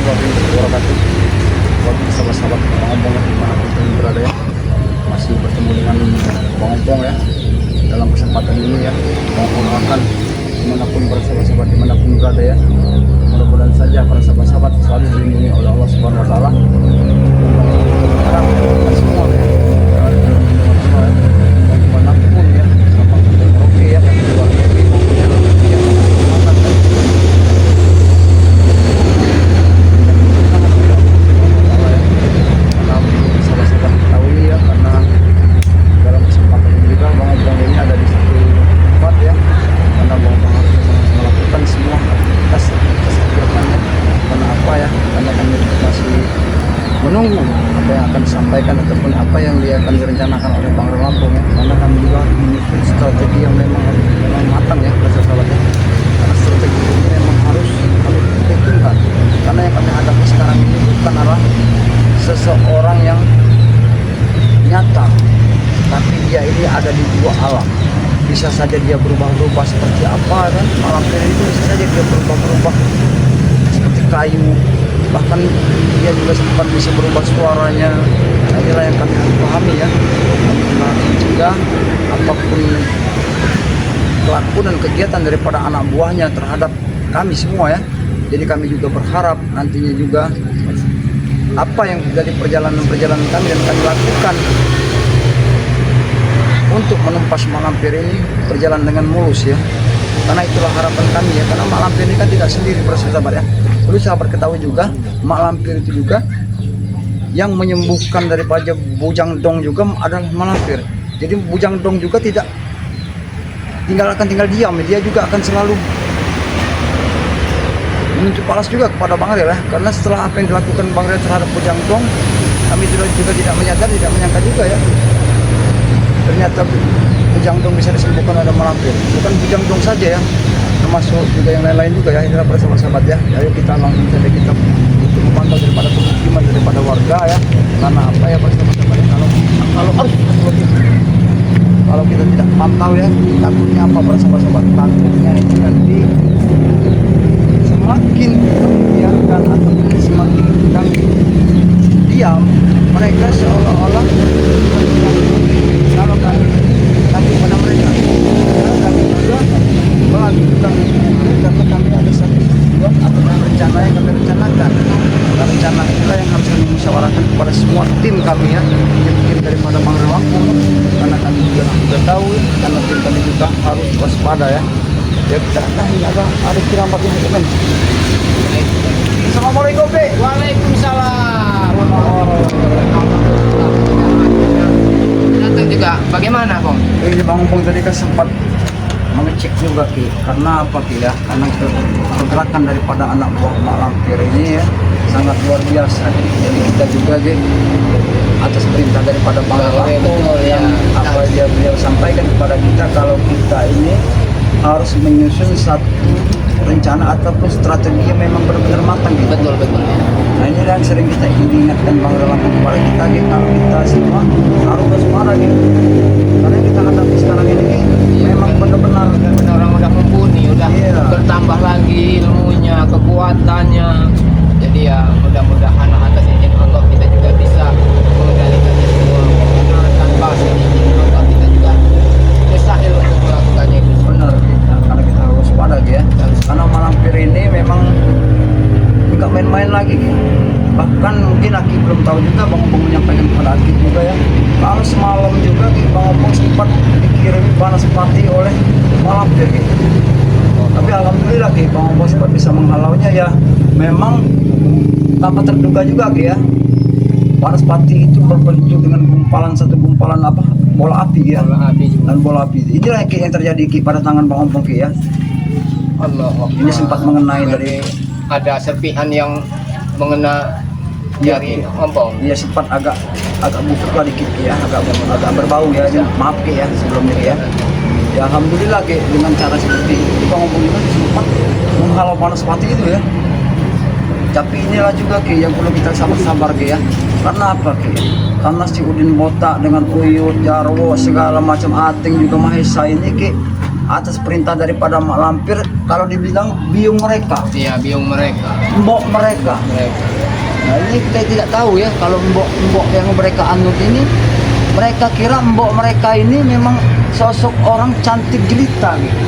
warahmatullahi wabarakatuh. Bagi sahabat-sahabat Bang Ompong yang dimanapun kalian berada ya, masih bertemu dengan Bang Ompong ya. Dalam kesempatan ini ya, Bang Ompong akan dimanapun para sahabat-sahabat dimanapun berada ya, mudah-mudahan saja para sahabat-sahabat selalu dilindungi oleh Allah Subhanahu Wa Taala. Harap kita semua ya, dimanapun ya, sama Merauke ya, dan luar negeri maupun yang menunggu apa yang akan disampaikan ataupun apa yang dia akan direncanakan oleh Bang Lampung ya, karena kami juga menyusun strategi yang memang matang ya sahabat ya, karena strategi ini memang harus diperhitungkan, karena yang kami hadapi sekarang ini bukan arah seseorang yang nyata, tapi dia ini ada di dua alam. Bisa saja dia berubah-ubah seperti apa kan, malam hari itu bisa saja dia berubah-ubah seperti kayu, bahkan dia juga sempat bisa berubah suaranya. Nah, inilah yang kami pahami ya, karena juga apapun kelakuan dan kegiatan daripada anak buahnya terhadap kami semua ya, jadi kami juga berharap nantinya juga apa yang dari perjalanan kami dan kami lakukan untuk menumpas Malampir ini berjalan dengan mulus ya, karena itulah harapan kami ya, karena Malampir ini kan tidak sendiri para sahabat ya. Perlu sahabat ketahui juga, Malampir itu juga yang menyembuhkan daripada Bujang Dong juga adalah Malampir. Jadi Bujang Dong juga tidak tinggal diam, dia juga akan selalu menunjuk balas juga kepada Bang Rel ya, karena setelah apa yang dilakukan Bang Rel terhadap Bujang Dong, kami juga tidak menyadar, tidak menyangka juga ya, ternyata Bujang Dong bisa disembuhkan oleh Malampir. Bukan Bujang Dong saja ya, termasuk juga yang lain-lain juga ya. Inilah para sahabat-sahabat ya, ayo kita langsung saja kita untuk memantau daripada pemukiman daripada warga ya, karena apa ya para sahabat-sahabat ya, kalau kita tidak pantau ya, takutnya apa para sahabat-sahabat, takutnya itu nanti semakin membiarkan ataupun semakin kami diam, mereka seolah-olah kalau kami pada mereka, karena kami juga melakukan karena kami ada satu tujuan atau rencana yang kami rencanakan. Rencana itulah yang harus kami musyawarahkan kepada semua tim kami ya, tim daripada Bang Lampung, karena kami juga tahu, karena tim kami juga harus waspada ya. Ya kita ini ada kiramat yang itu kan. Assalamualaikum Pak. Waalaikumsalam. Datang juga. Bagaimana Bang? Ini Bang Ompong tadi kan sempat mengecek juga Ki, karena apa Ki ya? Karena pergerakan daripada anak buah Malampir ini ya sangat luar biasa. Jadi kita juga Ki, atas perintah daripada Bang Lampung yang apa beliau sampaikan kepada kita, kalau kita ini harus menyusun satu rencana ataupun strategi yang memang benar-benar matang gitu. Betul. Nah ini yang sering kita ingatkan Bang Lampung kepada kita Ki, kalau kita semua harus waspada gitu. Karena yang kita hadapi sekarang ini Ki, memang benar-benar orang udah mumpuni, udah bertambah lagi ilmunya, kekuatannya. Jadi ya mudah-mudahan atas izin Allah kita juga bisa mengendalikannya semua. Karena tanpa izin Allah kita juga mustahil untuk melakukannya itu. Benar, karena kita harus waspada ya. Karena Malampir ini memang nggak main-main lagi Ki. Bahkan mungkin Aki belum tahu juga, Bang Ompong menyampaikan kepada Aki juga ya, kalau semalam juga Ki, Bang Ompong sempat dikirim panas pati oleh Malampir Ki. Tapi alhamdulillah Ki, Bang Ompong sempat bisa menghalaunya ya. Memang tanpa terduga juga Ki ya, panas pati itu berbentuk dengan satu gumpalan apa, bola api ya, dan bola api. Inilah Ki yang terjadi Ki pada tangan Bang Ompong Ki ya. Allah. Ini sempat mengenai dari ada serpihan yang mengena jari Ompong. Dia sempat agak busuk lah dikit ya, agak berbau ya. Maaf Ki ya sebelumnya ya. Ya alhamdulillah Ki, dengan cara seperti itu Bang Ompong juga sempat menghalau panas pati itu ya. Tapi inilah juga Ki yang perlu kita sabar Ki ya. Karena apa Ki? Karena si Udin Botak dengan Uyut, Jarwo, segala macam Ating juga Mahesa ini Ki, atas perintah daripada Mak Lampir, kalau dibilang biung mereka, Iya, biung mereka. mbok mereka. Nah ini kita tidak tahu ya, kalau mbok yang mereka anut ini, mereka kira mbok mereka ini memang sosok orang cantik jelita gitu.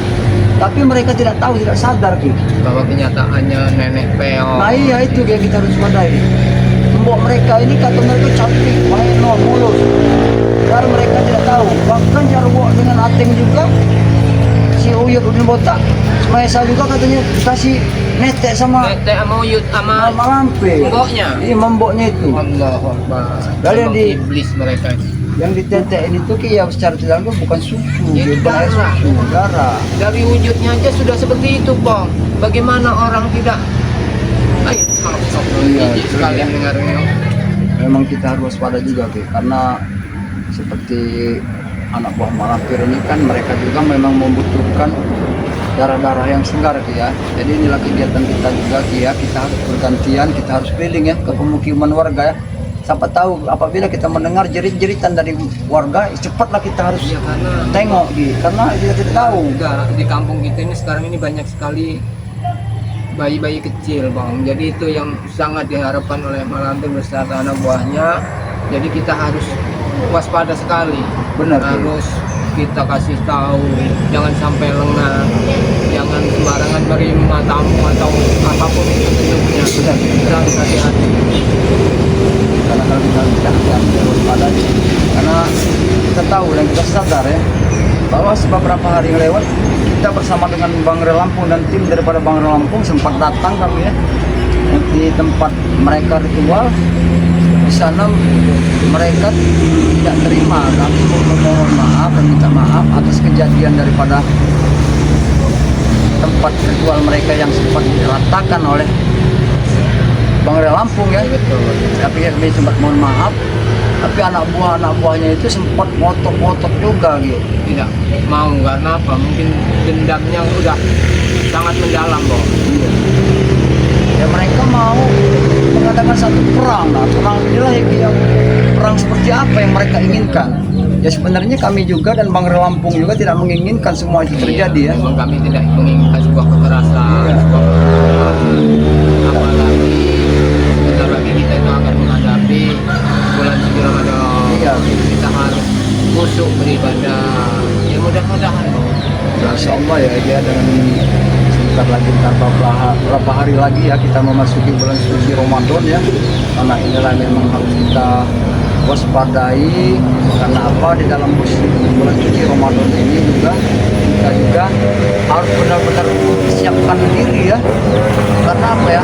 Tapi mereka tidak tahu, tidak sadar gitu. Bahwa kenyataannya nenek peong. Nah iya itu yang kita harus waspadai. Mbok mereka ini kata mereka cantik, main mulus. Padahal mereka tidak tahu. Bahkan Jarwo dengan Ateng juga, si Uyut Udin Botak, Maesa juga katanya dikasih netek sama Netek sama Uyut sama Lampir. mboknya. Iya, mboknya itu. Allahu Akbar. Lalu yang Emang di- iblis mereka itu. Yang ditetek ini tuh ya secara tidak langsung bukan susu, Itu bukan air darah. susu, darah. Dari wujudnya aja sudah seperti itu, Pong. Bagaimana orang tidak Iya, jijik itu sekali ya. mendengarnya. Memang kita harus waspada juga, Ki, karena seperti anak buah Malampir ini kan mereka juga memang membutuhkan darah-darah yang segar, Ki, ya. Jadi inilah kegiatan kita juga, Ki, ya. Kita harus bergantian, kita harus keliling ya ke pemukiman warga ya. Siapa tahu apabila kita mendengar jerit-jeritan dari warga, cepatlah kita harus Iya, karena tengok, Ki, karena kita tidak tahu. juga di kampung kita ini sekarang ini banyak sekali bayi-bayi kecil, Bang. Jadi itu yang sangat diharapkan oleh Malampir beserta anak buahnya. Jadi kita harus waspada sekali. Benar, Ki. Harus kita kasih tahu, jangan sampai lengah, jangan sembarangan menerima tamu atau apapun itu bentuknya. Benar. Kita harus hati-hati. Karena kalau kita hati-hati waspada, karena kita tahu dan kita sadar ya bahwa beberapa hari yang lewat kita bersama dengan Bangre Lampung dan tim daripada Bangre Lampung sempat datang kami ya di tempat mereka ritual. Di sana mereka tidak terima, kami memohon maaf dan minta maaf atas kejadian daripada tempat ritual mereka yang sempat diratakan oleh Bangre Lampung ya. Betul. Tapi kami sempat mohon maaf, tapi anak buahnya itu sempat ngotot-ngotot juga gitu. Tidak mau karena apa? Mungkin dendamnya udah sangat mendalam, Bang. Ya mereka mau mengadakan satu perang lah, perang inilah yang perang seperti apa yang mereka inginkan. Ya sebenarnya kami juga dan Bangre Lampung juga tidak menginginkan semua itu terjadi ya. Memang kami tidak menginginkan sebuah kekerasan, Iya. sebuah kekerasan. Apalagi sebentar lagi kita itu akan menghadapi bulan suci Ramadan. Iya. Kita harus khusyuk beribadah. Ya mudah-mudahan, Bang. Insya Allah ya dengan sebentar lagi berapa hari lagi ya kita memasuki bulan suci Ramadan ya. Karena inilah memang harus kita waspadai, karena apa di dalam bulan suci Ramadan ini juga kita juga harus benar-benar siapkan diri ya. Karena apa ya?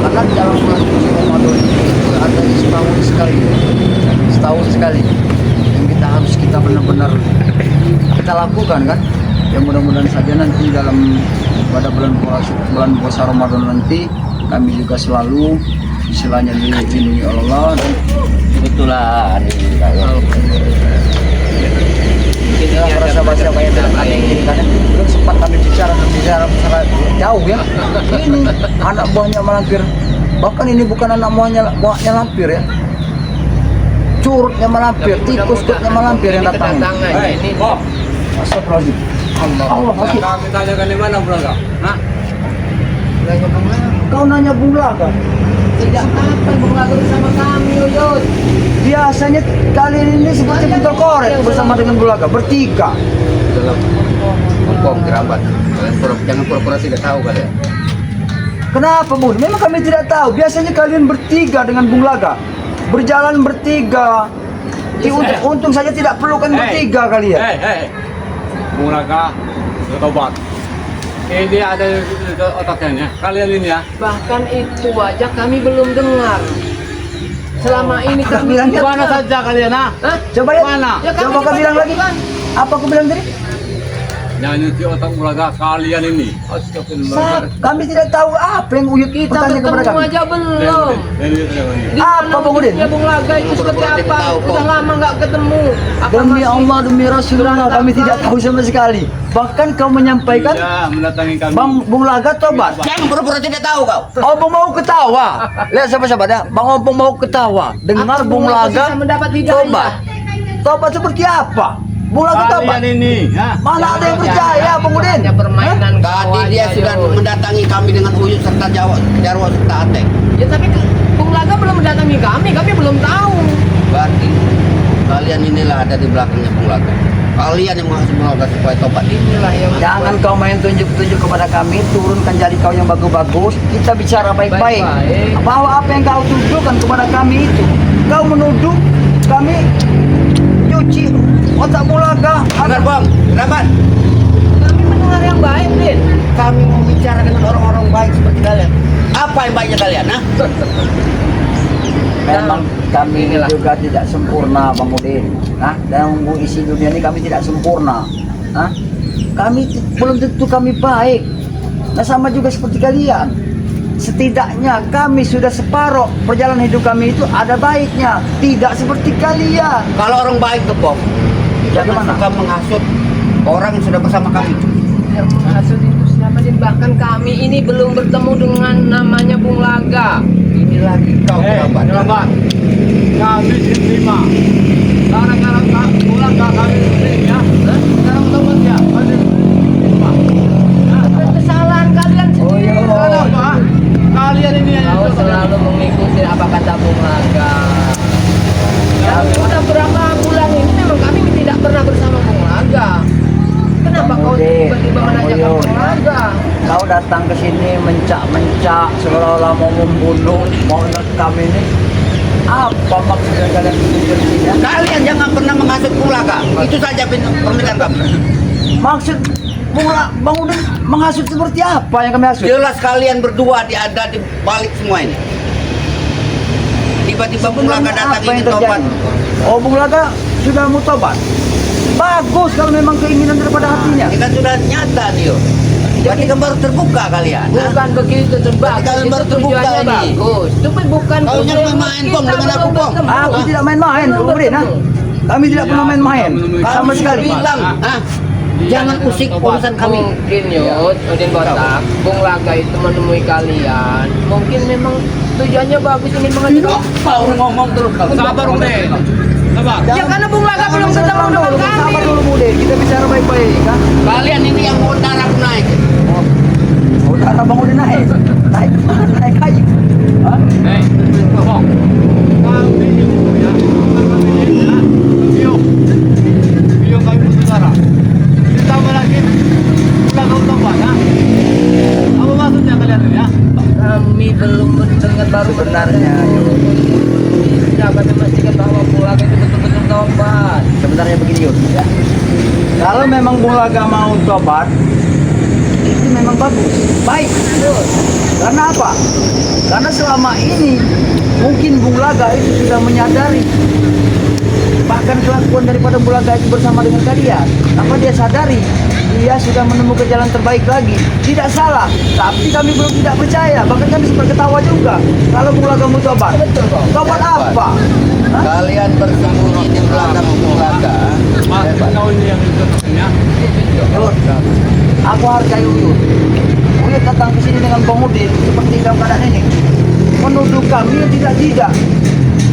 Karena di dalam bulan suci Ramadan ini ada setahun sekali yang kita benar-benar kita lakukan kan. Ya mudah-mudahan saja nanti pada bulan puasa Ramadan nanti kami juga selalu istilahnya dilindungi oleh Allah dan Kebetulan. Mungkin ya, ini merasa ada bahasa banyak kita dan paling karena belum sempat kami bicara secara jauh ya. Ini anak buahnya Malampir, bahkan ini bukan anak buahnya Lampir ya. Curutnya Malampir, tikus-tikusnya Malampir yang datang. Ini Astagfirullahaladzim. Allah Akbar. Kami tanyakan di mana Braga? Hah? Kau nanya Bulaga. tidak akan mengatur sama kami, Uyut. Biasanya kali ini seperti putar korek bersama dengan Bulaga bertiga. Dalam hukum kerabat. Jangan pura-pura tidak tahu kalian. Kenapa Bun? Memang kami tidak tahu. Biasanya kalian bertiga dengan Bulaga berjalan bertiga. Untung saja tidak perlukan bertiga kalian. Hei. Braga, tobat. Ini ada otaknya. Kalian ini ya. Bahkan itu aja kami belum dengar. Selama ini kami Bilang Di mana saja kalian, ha? Hah? Coba ya. Mana? Ya, kami Coba kau di bilang lagi. Kan? Apa aku bilang tadi? Yang nyuci otak Braga kalian ini. Kami tidak tahu apa yang Uyut Kita bertanya kepada bertemu kami. aja belum. Di Apa, mana Bang Udin? wujudnya Bung Laga itu seperti apa? Udah lama nggak ketemu. Apa Demi masih- Allah, demi Rasulullah, kami tidak tahu sama sekali. Bahkan kau menyampaikan Ya, mendatangi kami. Bung Laga tobat. Jangan pura-pura tidak tahu kau. Obong mau ketawa. Lihat sahabat-sahabat ya, Bang Obong mau ketawa. Dengar Apa Bung Laga bisa mendapat hidayah? tobat. Tobat seperti apa? Bulaga tobat. Kalian ini, ha? Mana ada yang percaya, Bang Udin? Hanya permainan kau Tadi dia aja, sudah Yud. mendatangi kami dengan Uyut serta Jarwo serta Ateng. Ya tapi Bung Laga belum mendatangi kami belum tahu. Berarti kalian inilah ada di belakangnya Bung Laga. Kalian yang menghasut Bung Laga supaya tobat. Inilah yang Jangan kau main tunjuk-tunjuk kepada kami, turunkan jari kau yang bagus-bagus. Kita bicara baik-baik. Baik-baik. Bahwa apa yang kau tuduhkan kepada kami itu, kau menuduh kami nyuci otak Bulaga. Dengar Bang, Rabat. kami mendengar yang baik, Din. Kami mau bicara dengan orang-orang baik seperti kalian. Apa yang baiknya kalian, ha? Memang kami Inilah. juga tidak sempurna, Bang Udin. Nah, dalam isi dunia ini kami tidak sempurna. Nah, belum tentu kami baik. Nah, sama juga seperti kalian. Setidaknya kami sudah separuh perjalanan hidup kami itu ada baiknya, tidak seperti kalian. Kalau orang baik tuh, Bang, jangan Bagaimana? suka menghasut orang yang sudah bersama kami. Yang menghasut itu siapa, Din? Bahkan kami ini belum bertemu dengan namanya Bung Laga. Ini lagi kau, Rabat. Rabat. Kami diterima. Sekarang pulang ke kami sendiri, ya. Sekarang teman ya. Kami diterima. Kesalahan kalian Oh, sendiri. iya. Kenapa? Kalian ini yang Kau selalu mengikuti apa kata Bung Laga. Ya, sudah berapa bulan ini memang kami tidak pernah bersama Bung Laga. Kenapa Bang kau Udin, tiba-tiba Bang menanyakan Uyun. Bung Laga? Kau datang ke sini mencak-mencak seolah-olah mau membunuh, mau rekam ini. Apa maksudnya kalian bikin di sini? Kalian jangan pernah menghasut Bung Laga. Itu saja permintaan kami. Maksud Bang Udin menghasut seperti apa yang kami hasut? Jelas kalian berdua ada di balik semua ini. Tiba-tiba Bung Laga datang Apa yang ingin tobat. terjadi? Oh, Bung Laga sudah mau tobat. Bagus kalau memang keinginan daripada hatinya. Ini kan sudah nyata nih, yo. Berarti kan baru terbuka kalian. ha? Bukan begitu terbang. Kalian Itu baru terbuka tujuannya ini. bagus. Tapi bukan Kau tujuan jangan main, Bang, kita dengan aku, belum Bang. bertemu. Aku tidak main-main, Bung Udin. Ha? Kami tidak pernah main-main sama Kami sekali. bilang, ha? Jangan usik urusan kami. Mungkin Yud, Udin Botak, Bung Laga itu menemui kalian. Mungkin memang tujuannya bagus ingin mengajukan. Kau ngomong terus kau. Sabar, Udin. Sabar. Ya karena Bung Laga belum ketemu dengan kami. Sabar dulu, Bung Udin. Kita bicara baik-baik. Ha? Kalian ini yang mau darah naik. Oh, darah Bang Udin naik. Naik kayu. Ha? Hei, Bang. Kami ini, ya. Kami ini, ya. Biung kami bersaudara. Ditambah lagi, pulang kau tobat, ya. Apa maksudnya kalian ini, ya? Kami belum mendengar baru Sebenarnya, dapat memastikan bahwa Bung Laga itu betul-betul tobat. Sebenarnya begini, Yud. Ya. Kalau memang Bung Laga mau tobat, itu memang bagus, baik. Karena apa? Karena selama ini mungkin Bung Laga itu sudah menyadari bahkan kelakuan daripada Bung Laga itu bersama dengan kalian. Apa dia sadari dia sudah menemukan jalan terbaik lagi? Tidak salah, tapi kami belum tidak percaya. Bahkan kami sempat ketawa juga kalau Bung Laga mau tobat. Tobat apa? Hah? Kalian bersembunyi di belakang Bung Laga. Maksud kau ini yang itu, ya. Yud, aku hargai Uyut. Uyut datang ke sini dengan Bang Udin seperti dalam keadaan ini, menuduh kami yang tidak.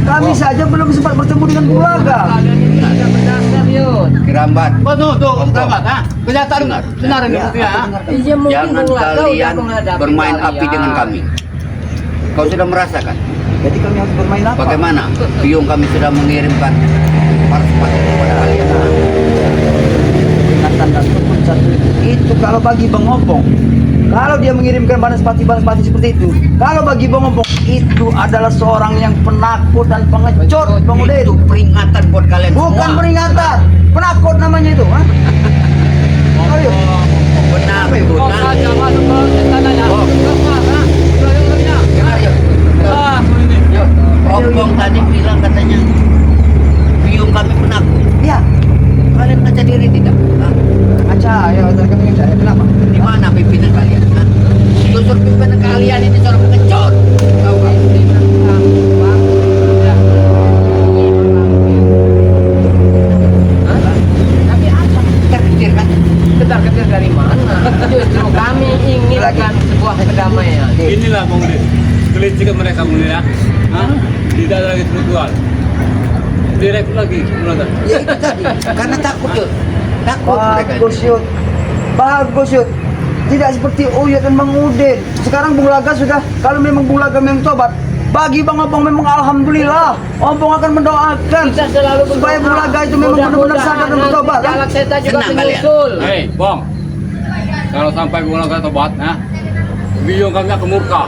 Kami saja belum sempat bertemu dengan Bung Laga. Kalian ini tidak berdasar, Yud. Kirambat. Betul, tuh, Rabat, ha? Kenyataan benar ini, buktinya, ha? Iya mungkin Jangan Bung Laga udah kalian menghadapi bermain kalian. api dengan kami. Kau sudah merasakan Jadi kami harus bermain apa? bagaimana Biung kami sudah mengirimkan partisipasi kepada kalian. Peringatan dan tukun satu itu kalau bagi Bang Opong, kalau dia mengirimkan banaspati seperti itu, kalau bagi Bang Opong itu adalah seorang yang penakut dan pengecut, Bang Udin. Itu peringatan buat kalian Bukan semua. peringatan, penakut namanya itu. Ha? Ayo. Benar, Kau benar. saja masuk ke tanahnya. Oh. Lepas, ha? Dengar-dengarnya. Dengar, yuk. Ah, ini. Yuk. Opong tadi bilang katanya Biung kami penakut. Ya, Kalian kaca diri tidak? Hah? kaca ya, kami kaca. Kenapa? Di mana pimpinan kalian? Hah? Justru pimpinan kalian ini seorang pengecut. Tahu nggak? Tapi apa? Terkecil kan? Ketar-ketir dari mana? Justru kami inginkan sebuah kedamaian. Inilah Bang Udin. Kelicikan mereka Bang Udin, ya. Hah? Tidak ada lagi spiritual. Direct lagi Bulaga. Ya itu tadi, karena takut yuk. Takut mereka. Bagus Yud. Bagus Yud. Tidak seperti Uyut dan Bang Udin. Sekarang Bung Laga sudah, kalau memang Bung Laga memang tobat, bagi Bang Opong memang alhamdulillah. Opong akan mendoakan Kita selalu supaya Bung Laga itu memang benar-benar sadar dan bertobat. Jalan setan juga Senang kalian. menyusul. Hei, Bang. Kalau sampai Bulaga tobat, nah, biung kami akan murka.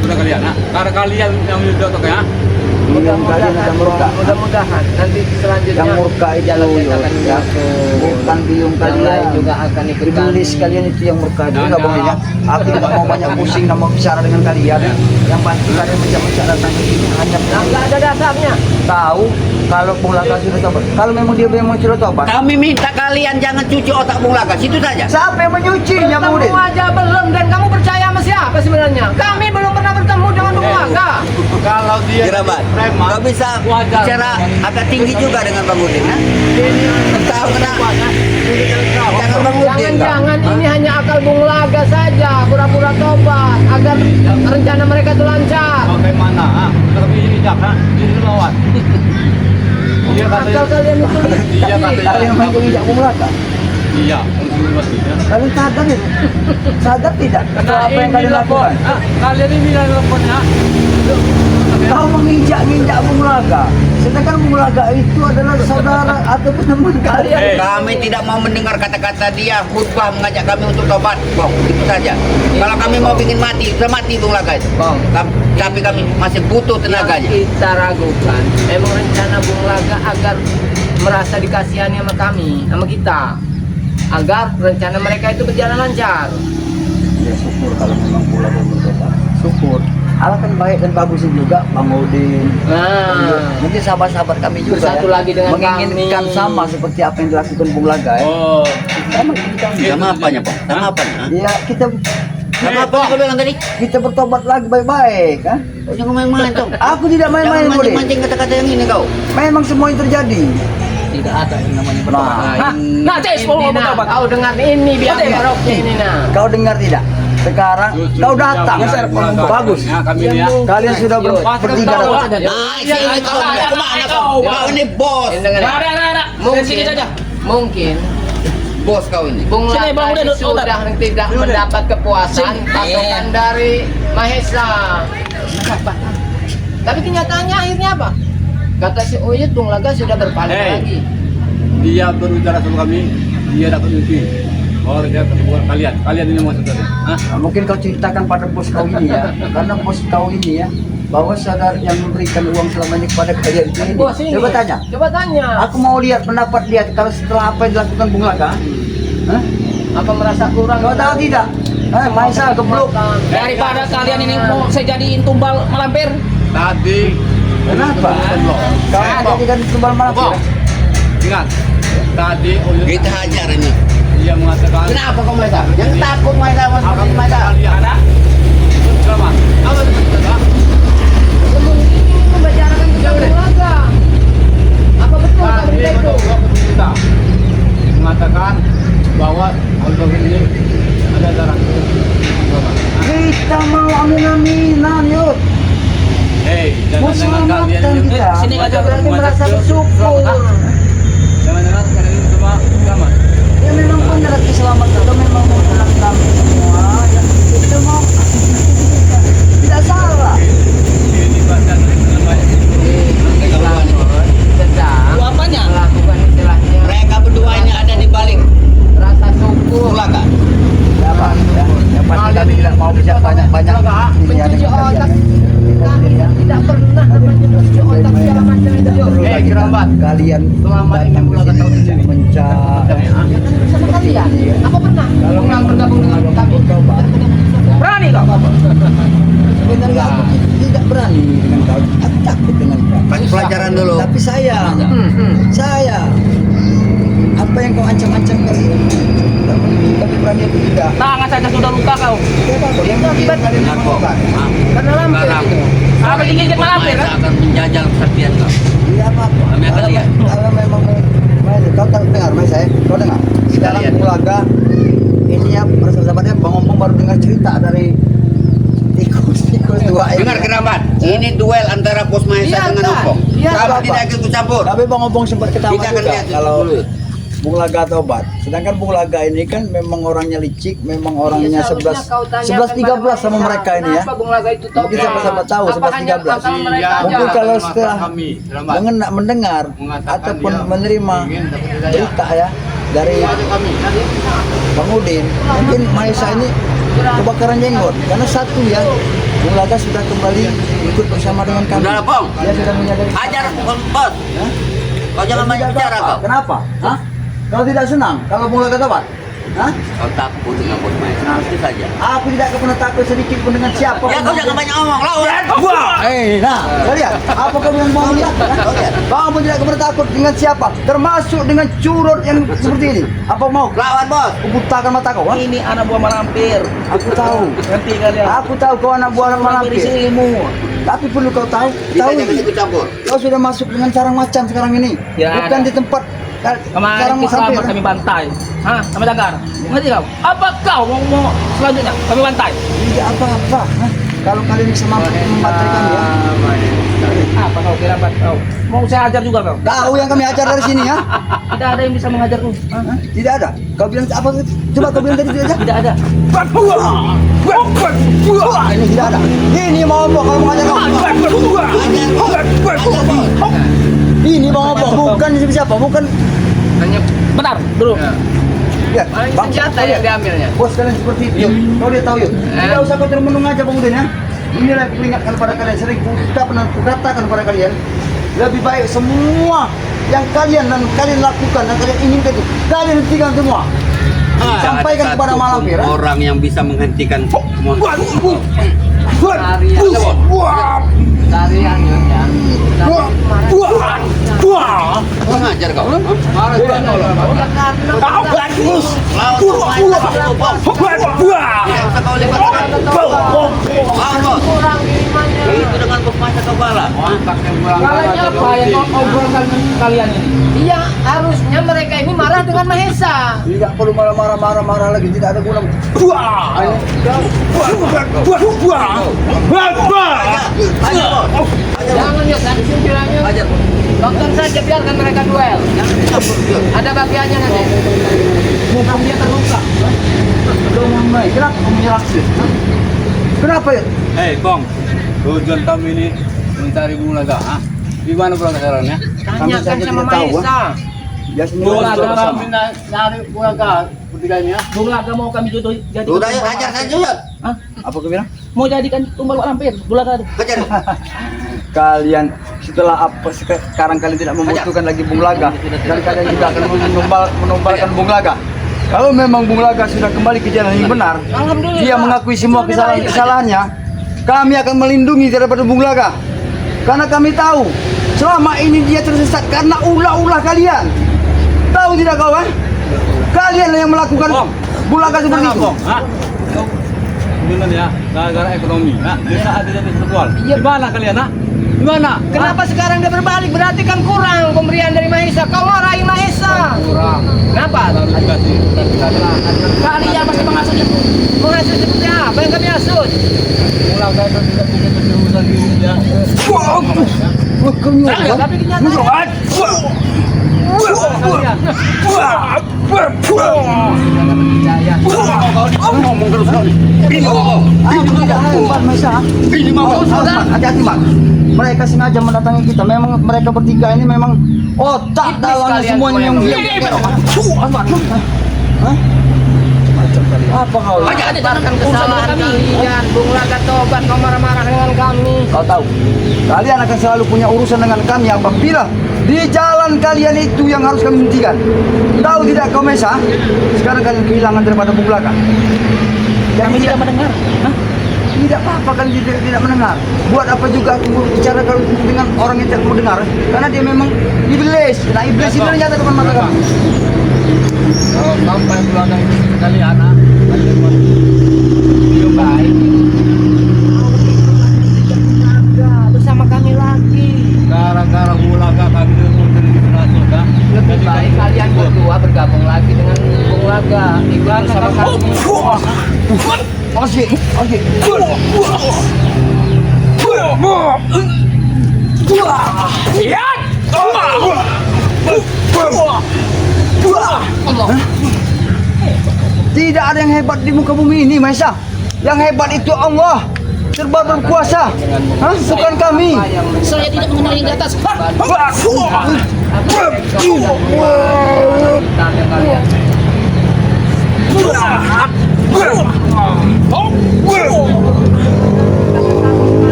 Sudah kalian, nah. Karena kalian yang menyusul ya. Biung kalian akan murka. Mudah-mudahan nanti selanjutnya Yang murka itu jalan Yud, setan akan ya. menyusul. Bukan biung Yang lain kalian. juga akan ikutan. Iblis kalian itu yang murka juga Jangan. Bang ya. Aku tidak mau banyak pusing dan mau bicara dengan kalian. Yang pasti kalian bicara tentang ini hanya Nggak ada dasarnya. tahu kalau Bung Laga sudah tobat. Kalau memang dia memang sudah tobat. Kami minta kalian jangan cuci otak Bung Laga, situ saja. Siapa yang menyucinya Bung Udin? Kamu aja belum dan kamu percaya sama siapa sebenarnya? Kami belum pernah bertemu dengan Bung Laga. Kalau dia Kirabat, preman, kau bisa wajar. bicara agak tinggi juga dengan Bang Udin, ya? Tahu kenapa? Jangan Bang Udin. Jangan-jangan ini hanya akal Bung Laga saja, pura-pura tobat agar rencana mereka itu lancar. Bagaimana? Kami bijak, ini lawan. Dia Akal katanya, kalian itu dia katanya, Kalian main injak Bung Laga. iya, untuk pastinya. Kalian sadar itu? Sadar tidak? Atau apa yang kalian lakukan? Kalian ini bilang teleponnya. Kau menginjak-injak Bung Laga. Sedangkan Bung Laga itu adalah saudara ataupun teman kalian. Eh. Kami tidak mau mendengar kata-kata dia khutbah mengajak kami untuk tobat, Bang. Itu saja. Kalau kami mau bikin mati, bisa mati Bung Laga itu. Bang. Tapi kami masih butuh tenaganya. Yang kita ragukan emang rencana Bung Laga agar merasa dikasihani sama kami, sama kita, agar rencana mereka itu berjalan lancar. Ya syukur kalau memang Bung Laga bertobat. Syukur. Alangkah baik dan bagus juga Bang Udin. Nah, Mungkin sahabat-sahabat kami juga Bersatu ya, lagi dengan menginginkan kami. sama seperti apa yang dilakukan Bung Laga ya. Oh, Sama kita. Sama apanya, Bang? Sama apanya? Ya kita Sama apa kau bilang tadi? kita bertobat lagi baik-baik kan. Kau jangan main-main, Tong. Aku tidak main-main Jangan Udin. mancing-mancing kata-kata yang ini kau. Memang semua yang terjadi. tidak ada yang namanya bertobat. Nah, Ces, mau bertobat. Kau dengar ini biar meroknya ini nah. Kau dengar tidak? Sekarang kau datang. Bagus. Ya, kami ini ya. Kalian sudah bertiga datang. Nah, sini kau mau kemana kau? Kau ini bos. Mungkin Bos kau ini. Bung Sini, Bang, Laga udah, sudah tidak mendapat kepuasan pasokan dari Mahesa. Tapi kenyataannya akhirnya apa? Kata si Uyut, Bung Laga sudah berpaling Hei. lagi. Dia berbicara sama kami, dia dapat mimpi. Oh, dia ketemu kalian ini mau saudara. Hah? Nah, mungkin kau ceritakan pada bos kau ini ya, karena bos kau ini ya, bahwa saudara yang memberikan uang selamanya kepada kalian itu ini. Bos ini. Coba tanya. Coba tanya. Aku mau lihat pendapat dia kalau setelah apa yang dilakukan Bung Laga. Hah? Apa merasa kurang? Kau tahu tidak? Maisa geblok. Daripada kalian ini mau saya jadiin tumbal malampir. Tadi. Kenapa? Kau jadikan tumbal malam. Bang, ingat. Tadi Uyut Kita hajar ini. dia mengatakan. Kenapa kau main tak? Jangan takut main tak, Mas. Apa Main tak. kalian? Ada. Selamat. Apa itu? Membicarakan tentang Bung Laga. Apa betul kata Tadi berita itu? kedua kita mengatakan bahwa untuk ini ada darah. Kita mau amin-aminan yuk. Hei, Mau jangan-jangan kalian selamatan ini. kita. Sini aja, Berarti merasa bersyukur. Jangan-jangan kalian ini semua selamat. Ya memang benar keselamatan itu memang mau tenang kami semua. Ya itu mau tidak salah. Ini bahkan namanya Sedang Lu apanya? melakukan istilahnya Mereka berdua ini ada di balik rasa syukur. Bung Laga. Ya Pak, ya. Yang pasti kami tidak mau bicara banyak-banyak. Ini ada Mencuci otak. kalian. Kami tidak pernah namanya mencuci otak segala macam itu. Eh, kerabat. Kalian Selama ini datang Bung Laga ke tahu di sini sini. mencari. Sama kalian. Apa pernah? Bung Laga bergabung dengan kami. Berani kau? Sebenarnya aku tidak berani dengan kau. Aku takut dengan kau. Kasih pelajaran dulu. Tapi sayang, saya apa yang kau ancam-ancam kali ini? Tapi berani aku tidak. Tangan saja sudah luka kau. Yang akibat dari Narkoba. Karena lampir Sekarang itu. Apa digigit malampir kan? akan menjajal kesaktian kau. Iya apa-apa. Kami akan lihat. Kalau memang kau tak dengar, saya. Kau dengar. Sekarang lihat. Bung Laga ini ya persahabatnya Bang Ompong baru dengar cerita dari tikus dua ini. Dengar kerabat, ini duel antara Bos Mahesa Biarkan. dengan Opong. Iya, Kami apa? tidak ikut campur. Tapi Bang Obong sempat ketawa Kita akan juga lihat kalau dulu. Bung Laga tobat. Sedangkan Bung Laga ini kan memang orangnya licik, memang orangnya Iya, seharusnya kau 11 tanyakan 13 sama pada mereka ini ya. Kenapa Bung Laga itu tobat? Mungkin sama-sama tahu, Apa 11 hanya 13. akal mereka aja? Mungkin kalau setelah kami selamat mendengar mengatakan ataupun dia menerima ingin dapat hidayah. berita ya dari kami. Bang Udin, mungkin Mahesa ini kebakaran jenggot karena satu ya, Bung Laga sudah kembali ikut bersama dengan kami. Udah lah, Bang. Dia sudah menyadari. Ajar bos. Kau jangan main Tidak bicara apa. kau. Kenapa? Hah? Kau tidak senang kalau Bung Laga tobat? Hah? Kau takut dengan bos main. Nah, itu saja. Aku tidak pernah takut sedikit pun dengan siapa. Ya kau jangan banyak ngomong. Lawan. Nah, kau lihat apa kau yang mau lihat? Kau lihat. Kamu tidak pernah takut dengan siapa, termasuk dengan curut yang seperti ini. Apa mau? Lawan bos. Kubutakan mata kau? Hah? Ini anak buah malampir. Aku tahu. Ngerti kalian? Aku tahu kau anak buah Malampir malampir. isi ilmu. Tapi perlu kau tahu, Kita tahu jangan ini. ikut campur. Kau sudah masuk dengan sarang macan sekarang ini. Ya, Bukan ada. di tempat Kemarin sarang kita mampir. selamat kami bantai. Hah? Kami dagar. Ngerti kau? Apa kau mau selanjutnya? Kami bantai. Tidak apa-apa. Hah? Kalau kalian bisa mampu membantai kami ya. Apa kau kira apa kau? Mau saya ajar juga kau? Tahu yang kami ajar dari sini ya? Tidak ada yang bisa mengajarku. Hah? Hah? Tidak ada. Kau bilang apa? Coba kau bilang tadi tidak ada. Tidak ada. Ini tidak ada. Ini mau apa kalau mengajar kau? Ini mau apa? Bukan siapa? Bukan. Hanya Bentar, dulu. Ya, paling Bang, senjata kau yang lihat. diambilnya. Bos kalian seperti itu. Kau lihat tahu yuk. Tidak usah kau termenung aja Bang Udin ya. Inilah yang peringatkan pada kalian. Sering kita pernah katakan pada kalian. Lebih baik semua yang kalian lakukan dan kalian inginkan itu kalian hentikan semua. Sampaikan Ada kepada satu Malampir. pun orang yang bisa menghentikan semua. Tarian ya. Kurang ajar kau. Marah juga kau lah. Lawan bos main satu bos. Tidak usah kau libatkan. Lawan bos. Kurang imannya. Itu dengan bos main satu bala. Kalian apa yang kau obrolkan kalian ini? Iya, harusnya mereka ini marah dengan Mahesa. Tidak perlu marah lagi. Tidak ada guna. Ajar bos. Jangan yuk, tadi sini bilangnya. Ajar bos. Tonton saja biarkan mereka duel. Jangan campur. Ada bagiannya nanti. Muka dia terluka. Belum mulai. Kenapa kamu menyerang sih? Hah? Kenapa ya? Hei Bang, tujuan kami ini mencari Bung Laga. Di mana Bung Laga sekarang ya? Tanyakan saja sama tidak tahu, Mahesa. Ya sendiri. Bung Laga, bersama. Kami cari Bung Laga bertiga ini ya. Bung Laga mau kami jodoh jadi Udah yuk ajar saja yuk. Hah? Apa kau bilang? Mau jadikan tumbal malampir. Bung Laga. Kejar. Kalian setelah apa sekarang kalian tidak membutuhkan lagi Bung Laga dan kalian juga akan menumbalkan Bung Laga. Kalau memang Bung Laga sudah kembali ke jalan yang benar, Alhamdulillah. dia mengakui semua kesalahannya, kami akan melindungi daripada Bung Laga. Karena kami tahu selama ini dia tersesat karena ulah-ulah kalian. Tahu tidak kawan? Kalian yang melakukan Bung Laga seperti itu. Benar ya, gara-gara ekonomi. Nah, di saat dia terjual. Iya. Di mana kalian? Di mana? Kenapa sekarang dia berbalik? Berarti kan kurang pemberian dari Mahesa. Kau marahin Mahesa. Kurang. Kenapa? Harus dikasih. Kalian pasti mengasut itu. Menghasut seperti apa yang kami hasut? Bung Laga itu tidak punya kejurusan gini ya. Wah, kau nyuruh. Tapi kenyataan. Ngomong terus kau nih. Ini kau. Ini mau hati-hati Mbak. Mereka sengaja mendatangi kita. Memang mereka bertiga ini memang otak Iblis dalam kalian semuanya yang semua dia. Hah? Apa kau? Jangan dengarkan kesalahan kalian. Bung Laga tobat, kau marah-marah dengan kami. Kau tahu, kalian akan selalu punya urusan dengan kami apabila di jalan kalian itu yang harus kami hentikan. Tahu tidak kau Mesa? Sekarang kalian kehilangan daripada Bung Laga. Kami tidak mendengar. Hah? Tidak apa-apa kalian tidak mendengar. Buat apa juga aku bicara kalau dengan orang yang tidak mendengar? Karena dia memang iblis. Nah iblis itu ternyata depan mata kami. Kalau sampai Bung Laga itu kalian, kalian lebih baik. Bersama kami lagi. Gara-gara Bung Laga kami mencari surga. Lebih baik kalian berdua bergabung lagi dengan Bung Laga. Ikut bersama kami. Oke. Ya. Allah. Tidak ada yang hebat di muka bumi ini, Maesa. Yang hebat itu Allah. Serba berkuasa. Hah? Bukan kami. Saya tidak mengenal yang di atas.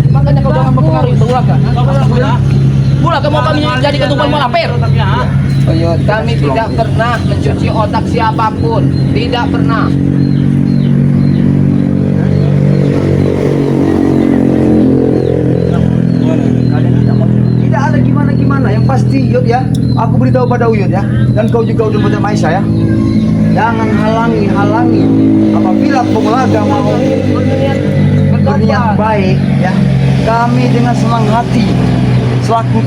Makanya kau jangan mempengaruhi Bulaga. Bulaga mau kami jadikan tumpal malapir. Kami tidak pernah mencuci otak siapapun, tidak pernah. Tidak ada gimana-gimana. Yang pasti Uyut ya, aku beritahu pada Uyut ya, dan kau juga udah punya Maesa ya. Jangan halangi. Apabila Bulaga mau berniat baik ya, kami dengan senang hati selaku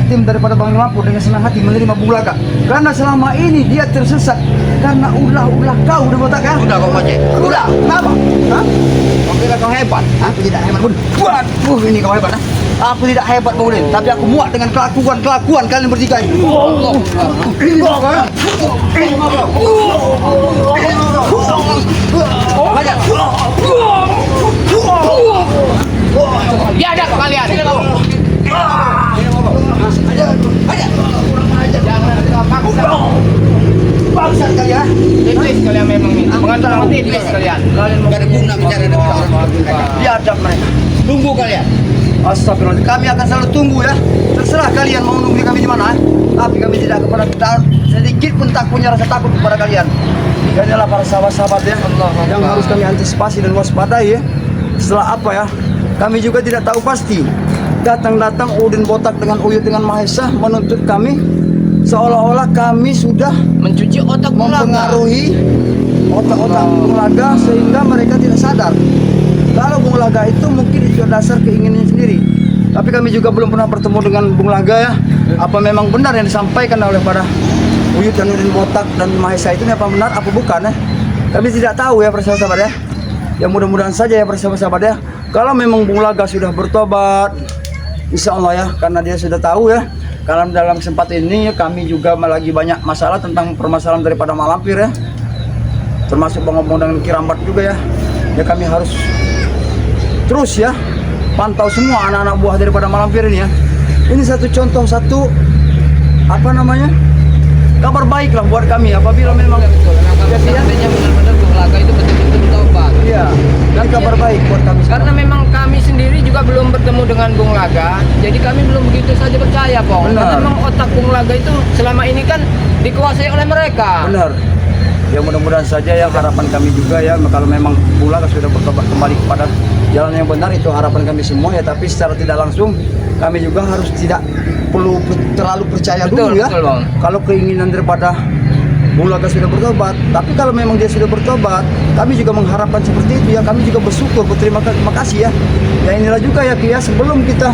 tim daripada Bang Lampur dengan senang hati menerima Bulaga, karena selama ini dia tersesat karena ulah kau udah botak ya. Udah kau Mace. Udah, kenapa? Hah? Kau kira kau hebat? Aku tidak hebat pun. Ini kau hebat, ha? Aku tidak hebat Bang, tapi aku muak dengan kelakuan kalian bertiga ini. Biadab kalian. Jangan kau paksa. Bangsat kalian. Iblis kalian memang ini. Mengantar mati iblis kalian. Kalian Gak ada guna bicara dengan orang. Biadab mereka. Tunggu kalian. Astagfirullah, kami akan selalu tunggu ya. Terserah kalian mau nunggu kami di mana, tapi kami tidak kepada sedikit pun tak punya rasa takut kepada kalian. Dan inilah para sahabat-sahabat ya, yang harus kami antisipasi dan waspadai ya. Setelah apa ya? Kami juga tidak tahu pasti. Datang Udin botak dengan Uyut dengan Maesa menuntut kami seolah-olah kami sudah mencuci otak Bulaga. mempengaruhi otak-otak Bulaga sehingga mereka tidak sadar. Kalau Bulaga itu mungkin itu dasar keinginannya sendiri. Tapi kami juga belum pernah bertemu dengan Bulaga ya. Apa memang benar yang disampaikan oleh para Uyut dan Udin botak dan Maesa itu memang benar apa bukan ya? Kami tidak tahu ya para sahabat ya. Ya mudah-mudahan saja ya para sahabat ya. Kalau memang Bulaga sudah bertobat, insya Allah ya, karena dia sudah tahu ya. Kalau dalam kesempatan ini kami juga lagi banyak masalah tentang permasalahan daripada Malampir ya. Termasuk ngomong dengan Kirambat juga ya. Ya kami harus terus ya pantau semua anak-anak buah daripada Malampir ini ya. Ini satu contoh, satu apa namanya, kabar baik lah buat kami apabila memang Seandainya benar-benar Bulaga itu betul-betul bertobat. iya, dan kabar baik buat kami semua. Karena memang kami sendiri juga belum bertemu dengan Bulaga, jadi kami belum begitu saja percaya, Pong. Benar. Karena memang otak Bulaga itu selama ini kan dikuasai oleh mereka. Benar. Ya mudah-mudahan saja ya, harapan kami juga ya, kalau memang Bulaga sudah bertobat kembali kepada jalan yang benar, itu harapan kami semua ya. Tapi secara tidak langsung kami juga harus tidak perlu terlalu percaya Betul, dulu ya. betul, Bang. Kalau keinginan daripada Bulaga sudah bertobat, tapi kalau memang dia sudah bertobat, kami juga mengharapkan seperti itu ya. Kami juga bersyukur, berterima kasih ya. Ya inilah juga ya Ki ya, sebelum kita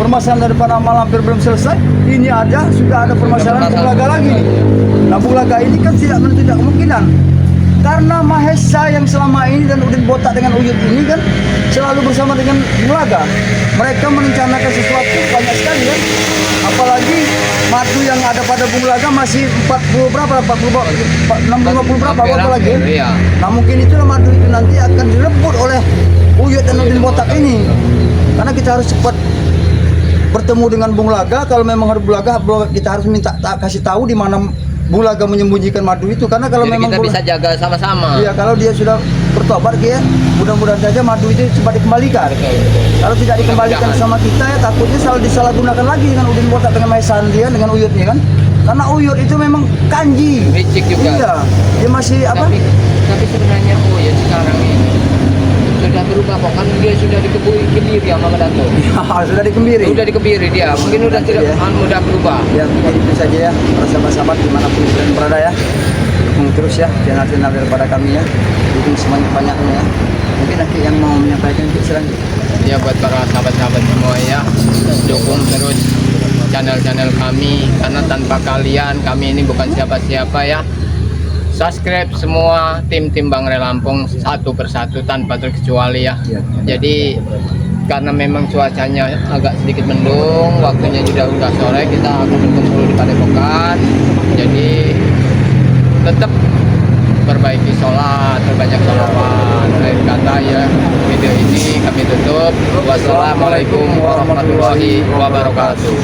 permasalahan daripada Malampir belum selesai, ini sudah ada permasalahan Bulaga lagi nih. Nah Bulaga ini kan tidak menutup kemungkinan, karena Maesa yang selama ini dan Udin botak dengan Uyut ini kan selalu bersama dengan Bulaga. Mereka merencanakan sesuatu banyak sekali ya. Apalagi madu yang ada pada Bulaga masih 40 berapa, 50 berapa lagi. Iya. Nah mungkin itulah madu itu nanti akan direbut oleh Uyut dan Udin botak ini. Karena kita harus cepat bertemu dengan Bulaga. Kalau memang harus Bulaga kita harus minta kasih tahu di mana Bulaga menyembunyikan madu itu. Karena kalau Jadi memang kita bisa jaga sama-sama. iya, kalau dia sudah bertobat ya, mudah-mudahan saja madu itu cepat dikembalikan. Kalau tidak dikembalikan sama kita ya, takutnya selalu disalahgunakan lagi dengan Udin botak dengan Maesa dia dengan Uyutnya kan. Karena Uyut itu memang kanji. Licik juga. Iya, dia masih apa? Tapi sebenarnya ya sekarang ini sudah berubah, Pong. Kan dia sudah dikebiri sama Dato. Ya, sudah dikembiri. Udah dikebiri dia. Mungkin udah tidak Ya. mudah berubah. Ya mungkin itu saja ya para sahabat-sahabat dimanapun kalian berada ya, dukung terus ya channel-channel daripada kami ya, dukung sebanyak-banyaknya ya. Mungkin nanti yang mau menyampaikan itu silakan. Ya buat para sahabat-sahabat semua ya, dukung terus channel-channel kami, karena tanpa kalian kami ini bukan siapa-siapa ya. subscribe semua tim Bang Ray Lampung satu persatu tanpa terkecuali ya. Jadi karena memang cuacanya agak sedikit mendung, waktunya juga udah sore, kita akan berkumpul di Padepokan. Jadi tetap perbaiki sholat, perbanyak sholawat. Akhir kata ya, video ini kami tutup. Wassalamualaikum warahmatullahi wabarakatuh.